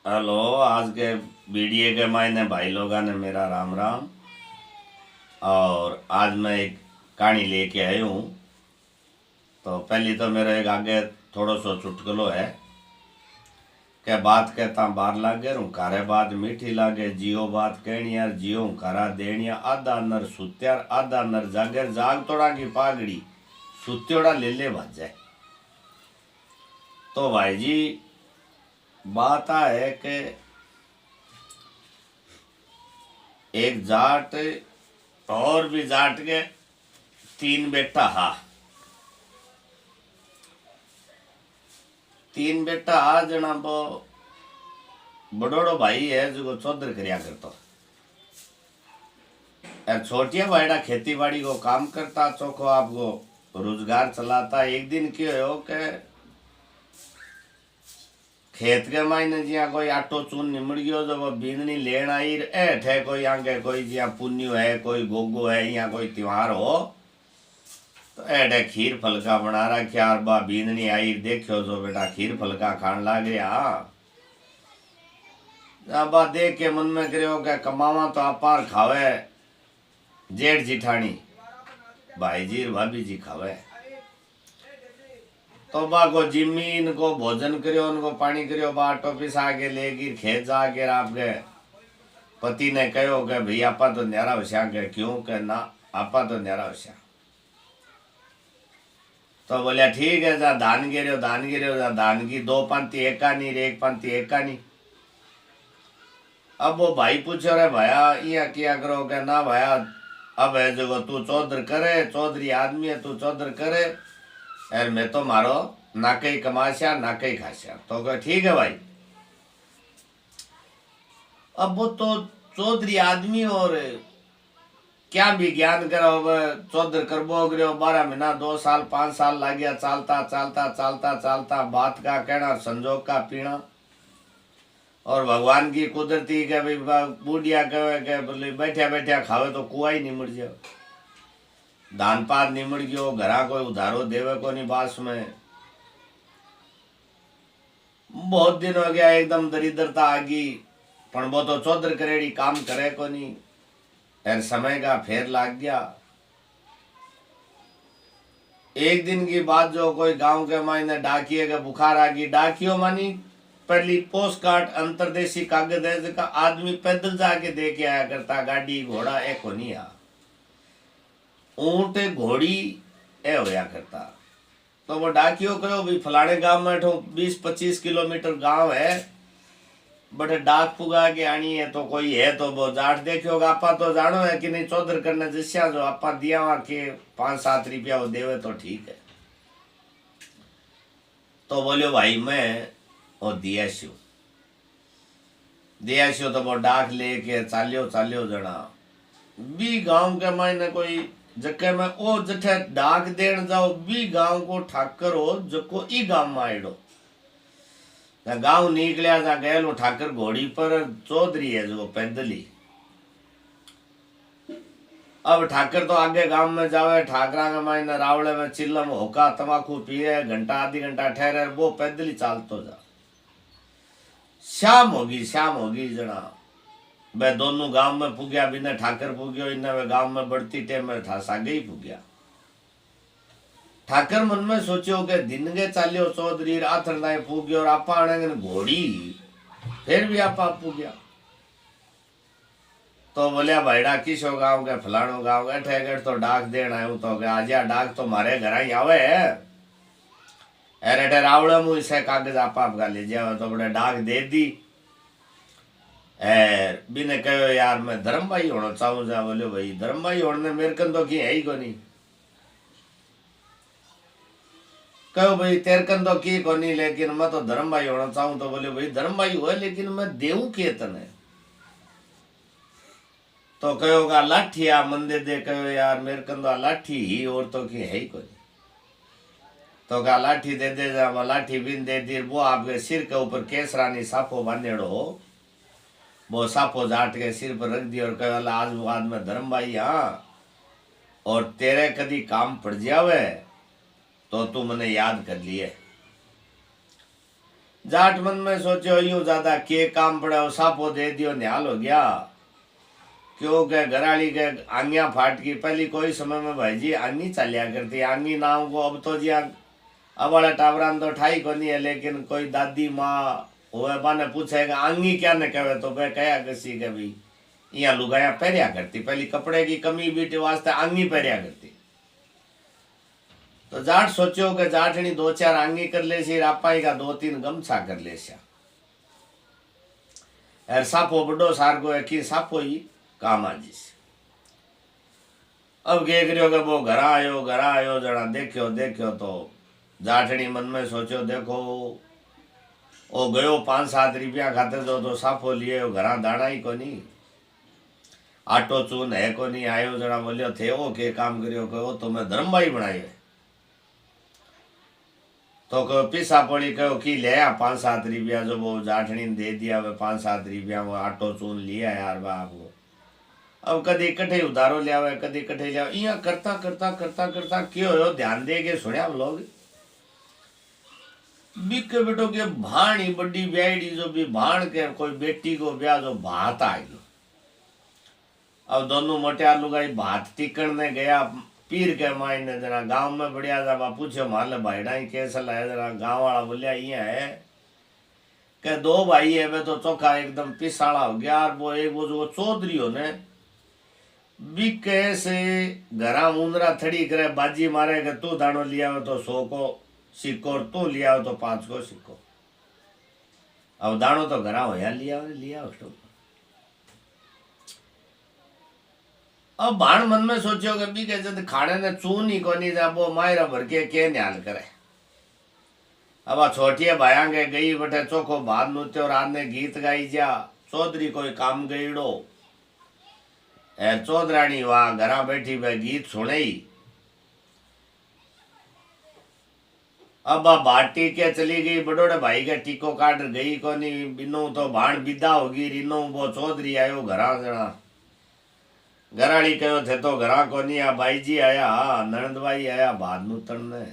Hello. आज के video के मायने भाई लोगों ने मेरा राम राम। और आज मैं एक कहानी लेके आया हूँ। तो पहली तो मेरा एक आगे थोड़ा सो चुटकुलो है कि बात कहता बार लागे हुंकारे बात मीठी लागे, जियो बात कहनी यार जियो हुंकारा देनिया, आधा नर सुत्यार आधा नर जागे, जाग तोड़ा की पागड़ी सुत्योड़ा ले ले भाजे। तो भाई जी बात आ है कि एक जाट और भी जाट के तीन बेटा हा। तीन बेटा आ जना वो बड़ोड़ो भाई है जो चौधर करया करतो और छोटिया भाईड़ा खेती बाड़ी को काम करता, चोखो आपको रोजगार चलाता। एक दिन क्यों हो के खेत के मायने जिया कोई आटो चून निमड़ गयो, जब वो बींदनी लेन आई ठे कोई आगे कोई जिया पुन्यू है, कोई गोगो है, या कोई त्योहार हो तो एडे खीर फलका बना रखा। और बा बींदनी आई देखो जो बेटा खीर फलका खान लाग गया। बा देख के मन में करो के कमावा तो अपार खावे जेठ जिठानी भाई जी भाभी जी खावे। तो बा को जिमीन को भोजन करियो, उनको पानी करियो, बा ऑटो पिसा के लेगी खेत जाके आपके पति ने कहो कि भाई आपा तो न्यारा होशिया के क्यों के ना आपा तो न्यारा होशिया। तो बोलिया ठीक है जा धान गिरो जा धान की दो पंक्ति एकानी रे एक पंक्ति एकानी। अब वो भाई पूछो रे भाया ये क्या करो के ना भाया अब है जो तू चौधर करे, चौधरी आदमी है तू चौधर करे और मैं तो मारो ना कहीं कमाशा ना कहीं खाशा। तो कहे ठीक है भाई। अब वो तो चौधरी आदमी और क्या विज्ञान करो चौधर करबो करो 12 महीना 2 साल 5 साल लग गया चालता चालता चालता चालता बात का कहना संजोग का पीना। और भगवान की कुदरती के भाई बूढ़िया कहे के बोले बैठा बैठा खावे तो कुआ ही निमड़ जाओ, दान पात निमड़ गयो, घरा कोई उधारो देवे को नहीं बास में। बहुत दिन हो गया एकदम दरिद्रता आ गई पण वो तो चौधर करेड़ी काम करे को नहीं और समय का फेर लाग गया। एक दिन की बात जो कोई गांव के मायने डाकिए का बुखार आ गई। डाकियो मानी पहली पोस्ट कार्ड अंतरदेशी कागज है जिसका आदमी पैदल जाके दे के आया करता, गाड़ी घोड़ा ए को नहीं आ ऊंट घोड़ी ए होया करता। तो वो डाकियो कहो भी फलाने गांव में 20-25 किलोमीटर गांव है बड़े डाक पुगा के आनी है तो कोई है तो वो जाट देखो आपा तो जानो है कि नहीं चौधर करने जिस्या जो आपा दिया वहां के 5-7 रुपया वो देवे तो ठीक है। तो बोलियो भाई मैं वो दिया शू तो वो डाक लेके चालियो चालियो जना बी गांव के मायने कोई जके में ओ जठे डाक देन जाओ बी गांव को ठाकर हो जको ई गांव में आयडो गांव निकलिया जा गए ठाकर घोड़ी पर चौधरी है जो पैदली। अब ठाकर तो आगे गांव में जावे ठाकरा के मायने रावड़े में चिल्लम होका तमाकू पिए घंटा आधी घंटा ठहरे वो पैदली चालतो जा। शाम होगी जना वे दोनों गांव में पुग्या बिना ठाकर पुग्यो इन्हें वे गांव में बढ़ती टेम में था सागे ही पुग्या। ठाकर मन में सोचो के दिन के चालियो चौधरी आथर नाय पुग्यो और आपा आने घोड़ी फिर भी आपा पुग्या। तो बोलिया भाईड़ा किसो गांव के फलाणो गांव के ठेगड़ तो डाक देन आयो तो के आजा डाक तो मारे घर ही आवे है अरे ठे रावड़ा मुँह से कागज आपा आपका ले जाओ तो बड़े डाक दे दी। बिने कहो यार मैं धर्म भाई होना चाहूँ जा। बोलो भाई धर्म भाई होने मेरे कन तो की है ही को नहीं। कहो भाई तेरे कन तो की को नहीं लेकिन मैं तो धर्म भाई होना चाहूँ। तो बोले भाई धर्म भाई हुआ लेकिन मैं देऊ के तने। तो कहोगा लाठी आ मंदिर दे कहो यार मेरे कन तो लाठी ही और तो की है ही को नहीं। तो का लाठी दे दे जा लाठी बिन दे दी वो आपके सिर के ऊपर केसरानी साफो बांधेड़ो हो वो साफो जाट के सिर पर रख दिया और कहे आज बाद में धर्म भाई हाँ और तेरे कदी काम पड़ जावे तो तू मने याद कर लिए। जाट मन में सोचो यूं ज्यादा के काम पड़ा, सापो दे दियो, न्याल हो गया। क्यों के घराली के आंगिया फाट की, पहली कोई समय में भाई जी आंगी चलिया करती, आंगी नाम को अब तो जी अब वाला टावरान तो ठाई को नहीं है, लेकिन कोई दादी माँ हुए बाने पूछेगा आंगी क्या न कहे तो वे कया किसी के भी यहाँ लुगाया पहरिया करती, पहली कपड़े की कमी बीटे वास्ते आंगी पहरिया करती। तो जाट सोचो के जाटनी दो चार आंगी कर ले सी, रापाई का दो तीन गमछा कर ले सा। यार सापो बड़ो सार को एक ही सापो ही काम आ जी। अब के करियो के वो घर आयो जरा देखो देखो तो जाटनी मन में सोचो देखो ओ गयो 5-7 रुपया खाते तो साफो लिए घरा दाना ही को नहीं, आटो चून है को नहीं, आयो जरा बोलियो थे वो के काम करियो कहो तो मैं धर्मभाई बनायो, तो कहो पिसा पड़ी कहो की ले 5-7 रुपया जो वो जाटनी ने दे दिया, वे 5-7 रुपया वो आटो चून लिया यार बाप को। अब कदी इकट्ठे उधारो लिया, कदी इकट्ठे लिया, इं करता करता करता करता क्यों हो ध्यान दे के सुनिया लोग बिके बेटो के भाणी बड़ी ब्याड़ी जो भी भाण के कोई बेटी को ब्याह जो भात आ गयो। अब दोनों मोटियार लुगाई भात टिकण ने गया पीर के मायने जरा गांव में बढ़िया जा पूछो माले भाईडा ही कैसा लाया, जरा गांव वाला बोलिया ये है के 2 भाई है, वे तो चोखा एकदम पिसाला हो गया। और वो एक वो जो चौधरी हो ने बिके से घरा मुंदरा थड़ी करे बाजी मारे के तू दानो लिया तो 100 को सिक्को और तू लिया तो 5 को सिक्को। अब दानो तो घरा होया लिया उसको। अब भाण मन में सोचो कि भी जब खाने ने चून ही को नहीं जा वो मायरा भर के न्याल करे। अब आ छोटिया भाया के गई बटे चोखो भात नृत्य और आने गीत गाई जा, चौधरी कोई काम गईड़ो चौधरानी वहां घरा बैठी वे गीत सुने। अब बाटी के चली गई बड़ोड़े भाई के टीको काट गई कोनी, बिनो तो भाण विदा होगी रिनो वो चौधरी आयो घरा जना। घराड़ी कहो थे तो घरा कोनी, आ भाई जी आया ननद भाई आया भात नूतन ने,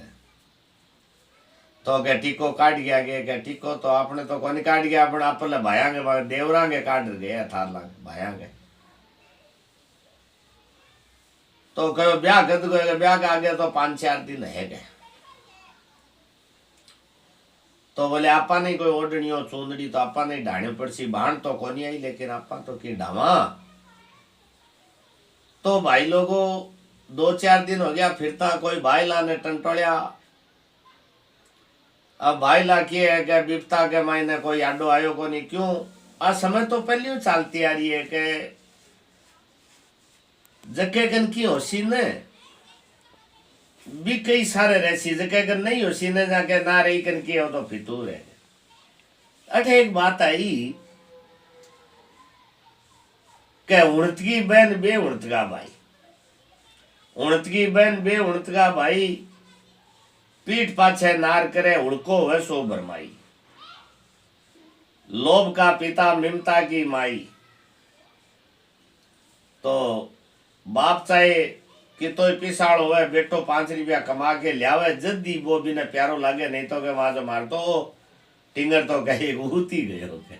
तो के टीको काट गया के टीको तो आपने तो कोनी काट गया, अपन आपले भायांगे देवरांगे काट गया थार लाग भायांगे। तो कहो ब्याह कर दो, ब्याह के आगे तो 5-4 दिन है गए। तो बोले आपा नहीं कोई ओढ़नी हो चूंदड़ी तो आपा नहीं ढाणी पड़सी, भाण तो कोनी आई लेकिन आपा तो की ढावा। तो भाई लोगों 2-4 दिन हो गया फिरता, कोई भाई ला ने टंटोलिया। अब भाई ला की है कि बिपता के मायने कोई आडो आयो को नहीं, क्यों आ समय तो पहले चलती आ रही है कि जके कन की होशी ने भी कई सारे रहसी, जके कन नहीं होशी ने जाके ना रही कन की हो तो फितूर है। अठे एक बात आई के उड़तकी बहन बे उड़तगा भाई, उड़तकी बहन बे उड़तगा भाई, पीठ पाछे नार करे उड़को है सो भरमाई, लोभ का पिता मिमता की माई। तो बाप चाहे कि तो पिसाड़ होवे बेटो 5 रुपया कमा के लियावे जल्दी वो भी ने प्यारो लागे, नहीं तो के वहां जो मार तो टिंगर तो कहे उती गयो के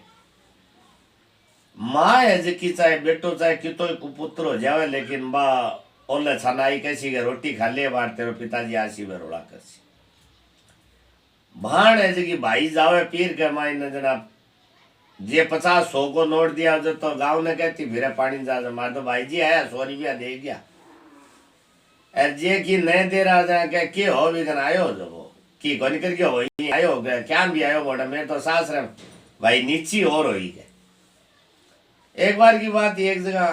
माँ है जिकी चाहे बेटो चाहे कि तो कुपुत्र हो जावे, लेकिन बा ओले छनाई कैसी के रोटी खा ले बार तेरे पिताजी आसी में रोड़ा करसी। भाण है जिकी भाई जावे पीर के मायने जना जे 50-100 को नोट दिया जो तो गांव ने कहती फिर पानी जा मार तो भाई जी आया 100 रुपया दे गया। जे की नहीं दे रहा जा के हो भी आयो जो वो की कोनी करके हो आयो क्या भी आयो बोला मैं तो सास रे भाई नीची और हो गए। एक बार की बात, एक जगह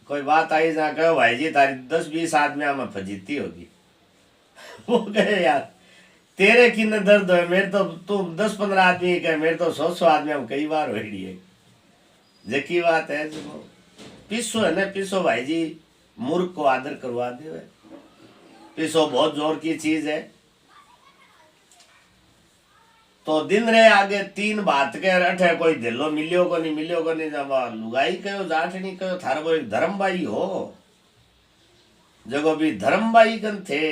कोई बात आई जहाँ कहो भाई जी तारी 10-20 आदमी में फजीती होगी। वो कहे यार तेरे की न दर्द है, मेरे तो तुम 10-15 आदमी कहे, मेरे तो 100 आदमी हम कई बार हो रही है। जकी बात है जो पिसो है ना, पिसो भाई जी मूर्ख को आदर करवा दे, पिसो बहुत जोर की चीज है। तो दिन रे आगे 3 बात के अठे कोई दिलो मिलियो को नहीं जब लुगाई कहो जाटनी कहो थारो कोई धर्मबाई हो, जगो भी धर्मबाई कन थे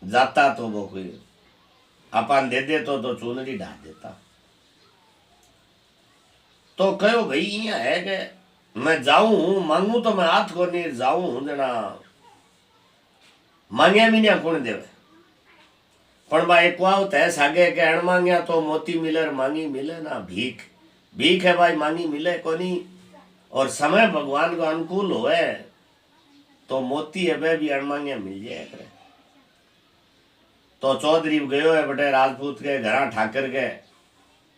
जाता तो वो कोई अपन दे दे तो चूनड़ी ढा देता। तो कहो भाई यहाँ है कि मैं जाऊं मांगू तो मैं हाथ को नहीं जाऊं जना मांगे भी नहीं कौन देवे। पण भाई कुआवत है सागे के अण मांगया तो मोती मिले मांगी मिले ना भीख। भीख है भाई मांगी मिले कोनी। और समय भगवान को अनुकूल होए तो मोती है भी अण मांगे मिल जाए करे। तो चौधरी गयो है बटे राजपूत के घर ठाकर के।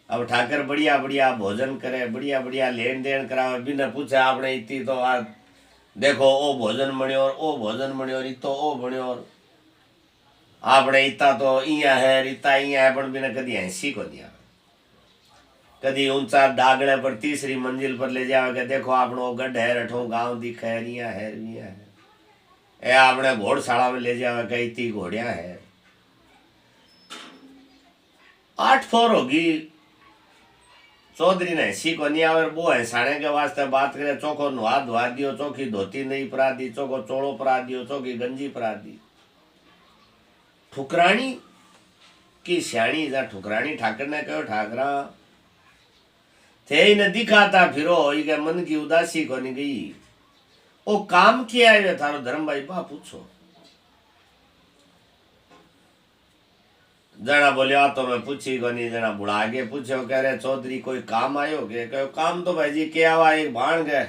अब ठाकर बढ़िया बढ़िया भोजन करे बढ़िया बढ़िया लेन देन करावे बिना पूछे आपने इतनी तो आज देखो ओ भोजन बण्यो और ओ भोजन बण्यो इतो ओ बण्यो आपने इतना तो इया है इतना इया है पण बिना कदी हंसी को दिया। कदी ऊंचा डागड़े पर तीसरी मंजिल पर ले जावे के देखो आपनो गढ़ है रठो गांव दिखे है इया है इया है। ए आपने घोड़शाला में ले जावे के इतनी घोड़िया है 8 फोर होगी। चौधरी ने हंसी को नहीं आवे वो हंसाने के वास्ते बात करे चोखो नुहा धुआ दियो चोखी धोती नहीं परा दी चोखो चोड़ो परा दियो चोखी गंजी परा दी। ठुकरानी की श्याणी जा ठुकरानी ठाकर ने कहो ठाकरा थे न दिखाता फिरो के मन की उदासी को नहीं गई। ओ काम किया है थारो धर्म भाई बा पूछो। जना बोलिया तो मैं पूछी को नहीं जना बुढ़ा के पूछो कह रहे चौधरी कोई काम आयो के कहो काम तो भाई जी क्या हुआ एक भाण गए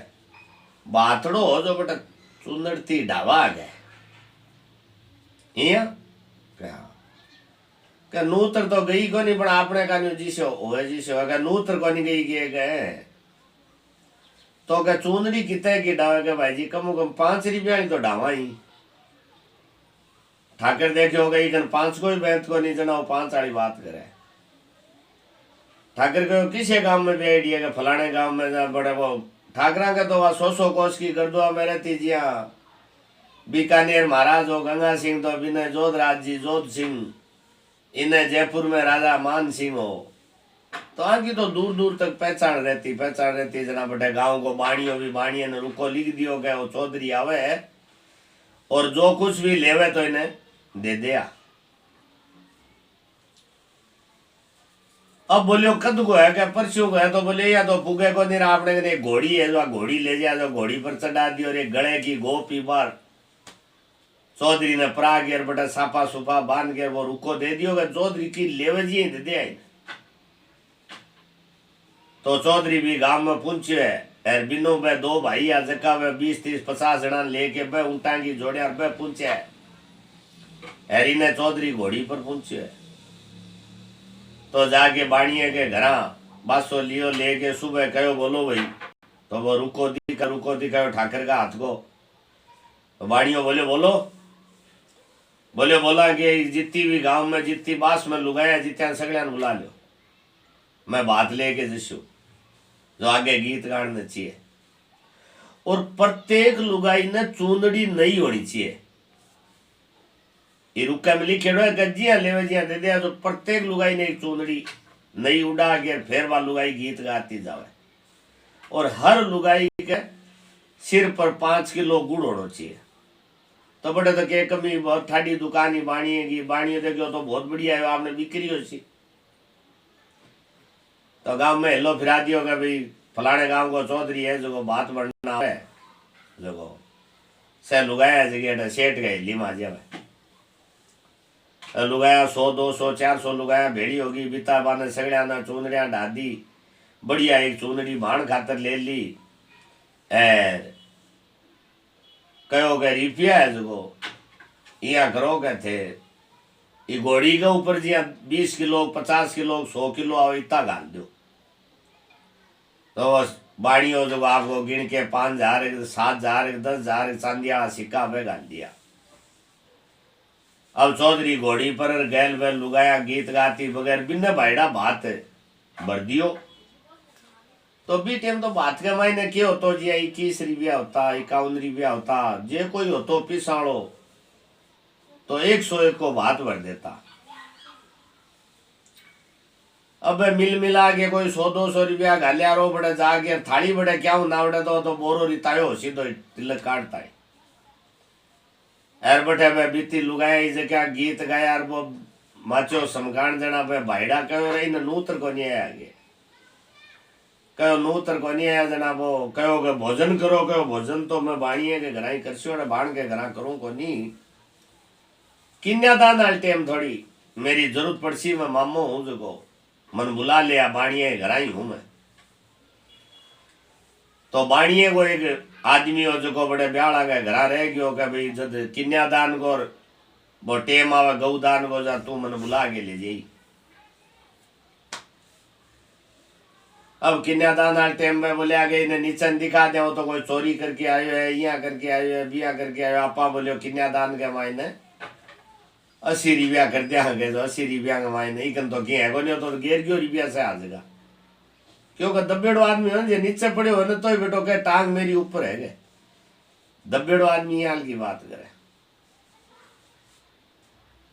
बातड़ो हो जो बेटा चुंदड़ती ढावा गए क्या नूत्र तो गई को नहीं पण आपने का जीसो होए जीसो क्या नूत्र को नहीं गई गए तो क्या चूंदड़ी कितने की डावे के भाई जी कम 5 रुपया तो ढावा ही। ठाकर देखे हो गई 5 को ही बैत को नहीं जना 5 वाली बात करे। ठाकर कहो किसे गांव में भी आइडिया के फलाने गांव में बड़े वो ठाकरा के तो वह 100 कोस की गर्दुआ में रहती जिया बीकानेर महाराज हो गंगा सिंह तो बिना जोधराज जी जोध सिंह इन्हें जयपुर में राजा मान सिंह हो तो आगे तो दूर दूर तक पहचान रहती जना बटे गांव को बाणियों भी बाणिया ने रुको लिख दियो गए वो चौधरी आवे और जो कुछ भी लेवे तो इन्हें दे दिया। अब बोलियो कद को है क्या परसों को है तो बोले या तो पुगे को नहीं आपने एक घोड़ी है जो घोड़ी ले जाए जो घोड़ी पर चढ़ा दी और एक गले की गोपी बार चौधरी ने पराग यार बटा सापा सुपा बांध के वो रुको दे दियो चौधरी की लेवजी दे दिया। तो चौधरी भी गांव में पूछे है बिनो बे 2 भाई आ जका वे 20 30 50 जना लेके बे ऊंटा की जोड़िया बे पूछे हैरी ने चौधरी घोड़ी पर पूछे। तो जाके बाणिये के घरा बासो लियो लेके सुबह कहो बोलो भाई तो वो रुको दिखा ठाकर का हाथ को। तो बाणियों बोले बोला कि जितनी भी गांव में जितनी बास में लुगाया जितना सगलिया बुला लो मैं बात लेके जिसू जो आगे गीत गाने चाहिए। और प्रत्येक लुगाई ने चूंदड़ी नहीं होनी चाहिए। ये रुका में लिखेड़ो है गज्जियां लेवजियां दे दिया तो प्रत्येक लुगाई ने एक चूंदड़ी नहीं उड़ा के फिर वह लुगाई गीत गाती जावे। और हर लुगाई के सिर पर 5 किलो गुड़ होना चाहिए। तो बड़े तो के कमी बहुत ठाडी दुकान ही बाणी देखो तो बहुत बढ़िया है आपने बिक्री हो सी। तो गांव में हेलो फिरा दियो कि भाई फलाने गांव को चौधरी है जो बात बढ़ना है जो से लुगाया जगह सेठ गए लीमा जावे लुगाया 100 200 400 लुगाया भेड़ी होगी बीता बाने सगड़िया ना चूंदड़िया ढादी बढ़िया एक चूंदड़ी भाण खातर ले ली कहो के रिपिया है जो यहाँ करो के थे ये घोड़ी के ऊपर जी 20 किलो 50 किलो 100 किलो आओ इतना गाल दो तो बस बाड़ियों जो आपको गिन के 5,000 7,000 10,000 चांदिया सिक्का पे गाल दिया। अब चौधरी घोड़ी पर गैल बैल लुगाया गीत गाती बगैर बिना भाईड़ा बात भर दियो। तो भी टाइम तो बात के मायने के हो तो जी 21 रुपया होता 51 रुपया होता जे कोई हो तो पिसाड़ो तो 101 को बात भर देता। अब मिल मिला के कोई 100-200 रुपया घालिया रो बड़े जाके थाली बड़े क्या नावड़े तो बोरो रितायो सीधो तिलक काटता है एर बटे मैं बीती लुगाया इसे क्या गीत गाया वो माचो समकान जना पे भाईड़ा कहो रही न नूतर को नहीं आगे कहो नूतर को नहीं आया जना वो कहो के भोजन करो कहो भोजन तो मैं बाणिए के घरा ही करस्यो ने बाण के घरा करूं को नहीं किन्यादान आल टाइम थोड़ी मेरी जरूरत पड़सी मैं मामो हूं जो मन बुला लिया बाणिए घरा ही हूं मैं तो बाणिए को एक आदमी हो जो बड़े ब्याला के घरा रह गयो के भाई जद किन्यादान को वो टेम आवे गौदान को जा तू मन बुला के ले जाई अब किन्यादान आल टाइम में बोले आगे इन्हें नीचे दिखा दे तो कोई चोरी करके आयो है यहाँ करके आयो है बिया करके आयो आपा बोलियो किन्यादान के मायने 80 रुपया कर दिया गए तो 80 रुपया के मायने इकन तो क्या है को नहीं तो गेर क्यों रुपया से आ जाएगा क्योंकि दबेड़ो आदमी हो जो नीचे पड़े हो ना तो ही बेटो के टांग मेरी ऊपर है गए दबेड़ो आदमी हाल की बात करे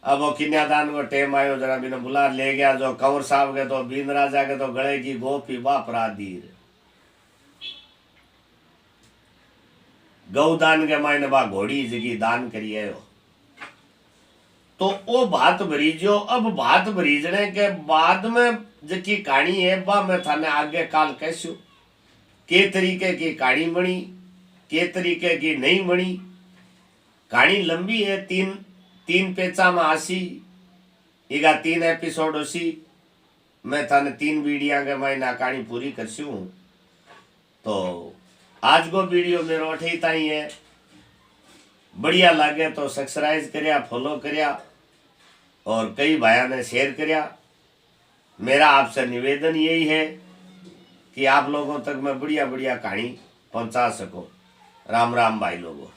अब वो किन्यादान को टेम आयो जरा बिना बुला ले गया जो कंवर साहब के तो बीन राजा के तो गले की गोपी बापराधीर गौदान के मायने बा घोड़ी जगी दान करिए तो वो बात भरीजो अब बात भरीजने के बाद में जकी कहानी है बा मैं थाने आगे काल कहूं के तरीके की कहानी बनी के तरीके की नहीं बनी कहानी लंबी है तीन पेचा में आसी इगा 3 एपिसोड होसी मैं थाने 3 वीडियो के महीना कहानी पूरी करसूं तो आज को वीडियो मेरो अठे ताई है बढ़िया लगे तो सब्सक्राइब करिया फॉलो करिया और कई भाइयों ने शेयर करिया मेरा आपसे निवेदन यही है कि आप लोगों तक मैं बढ़िया बढ़िया कहानी पहुंचा सको राम राम भाई लोगों।